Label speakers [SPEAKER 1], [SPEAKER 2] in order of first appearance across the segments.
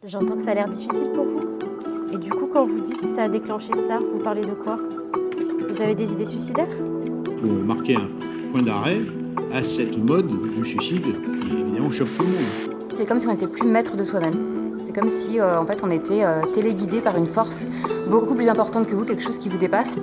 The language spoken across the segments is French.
[SPEAKER 1] J'entends que ça a l'air difficile pour vous. Et du coup, quand vous dites ça a déclenché ça, vous parlez de quoi? Vous avez des idées suicidaires?
[SPEAKER 2] Pour marquer un point d'arrêt à cette mode du suicide qui évidemment choque tout le monde.
[SPEAKER 3] C'est comme si on n'était plus maître de soi-même. C'est comme si en fait on était téléguidé par une force beaucoup plus importante que vous, quelque chose qui vous dépasse.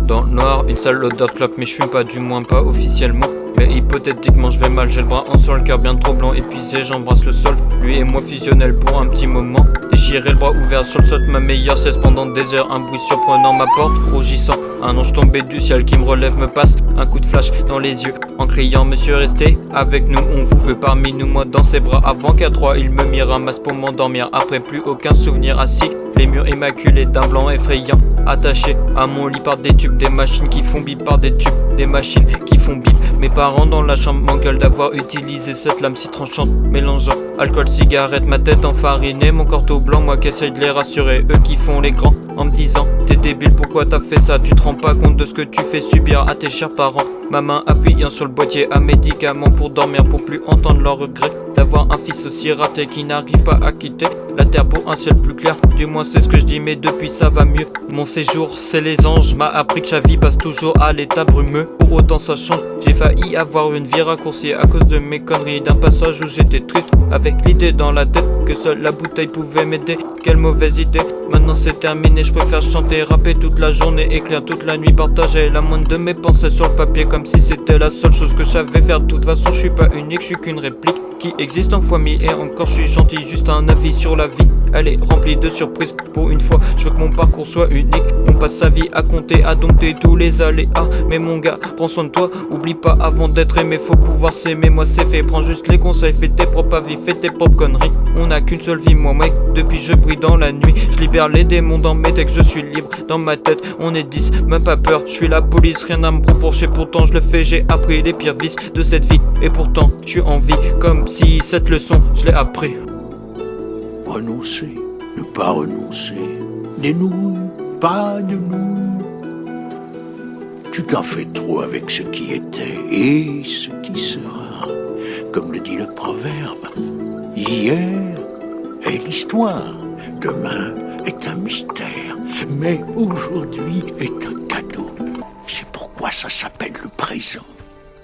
[SPEAKER 4] Dans le noir, une sale odeur de clope, mais je fume pas, du moins pas officiellement. Mais hypothétiquement je vais mal, j'ai le bras en sur le cœur bien trop blanc, épuisé, j'embrasse le sol. Lui et moi fusionnels pour un petit moment. Déchiré le bras ouvert sur le sol, ma meilleure cesse pendant des heures. Un bruit surprenant m'apporte, rougissant. Un ange tombé du ciel qui me relève me passe un coup de flash dans les yeux en criant monsieur restez avec nous, on vous veut parmi nous. Moi dans ses bras avant qu'à trois il me mire, ramasse pour m'endormir. Après plus aucun souvenir, assis les murs immaculés d'un blanc effrayant, attaché à mon lit par des tubes, des machines qui font bip par des tubes, des machines qui font bip. Mes parents dans la chambre m'engueulent d'avoir utilisé cette lame si tranchante, mélangeant alcool, cigarette, ma tête enfarinée, mon corps tout blanc, moi qui essaye de les rassurer, eux qui font les grands en me disant t'es débile, pourquoi t'as fait ça, tu te rends pas compte de ce que tu fais subir à tes chers parents. Ma main appuyant sur le boîtier à médicaments pour dormir, pour plus entendre leur regret d'avoir un fils aussi raté qui n'arrive pas à quitter la terre pour un ciel plus clair. Du moins c'est ce que je dis, mais depuis ça va mieux. Mon séjour c'est les anges, m'a appris que sa vie passe toujours à l'état brumeux. Pour autant ça change, j'ai failli avoir une vie raccourcie à cause de mes conneries, d'un passage où j'étais triste avec l'idée dans la tête que seule la bouteille pouvait m'aider. Quelle mauvaise idée, maintenant c'est terminé, je préfère chanter, rapper toute la journée, écrire toute la nuit, partager la moindre de mes pensées sur le papier comme si c'était la seule chose que je savais faire. De toute façon je suis pas unique, je suis qu'une réplique qui existe en fois mille, et encore je suis gentil, juste un avis sur la vie. Elle est remplie de surprises, pour une fois je veux que mon parcours soit unique. On passe sa vie à compter, à dompter tous les aléas. Mais mon gars, prends soin de toi, oublie pas avant d'être aimé, faut pouvoir s'aimer, moi c'est fait. Prends juste les conseils, fais tes propres avis, fais tes propres conneries. On n'a qu'une seule vie, moi mec, depuis je brille dans la nuit. Je libère les démons dans mes textes, je suis libre dans ma tête. On est 10, même pas peur, je suis la police, rien à me reprocher. Pourtant je le fais, j'ai appris les pires vices de cette vie. Et pourtant je suis en vie, comme si cette leçon je l'ai appris.
[SPEAKER 5] Renoncer, ne pas renoncer. Des nouilles, pas de nouilles. Tu t'en fais trop avec ce qui était et ce qui sera. Comme le dit le proverbe, hier est l'histoire, demain est un mystère, mais aujourd'hui est un cadeau. C'est pourquoi ça s'appelle le présent.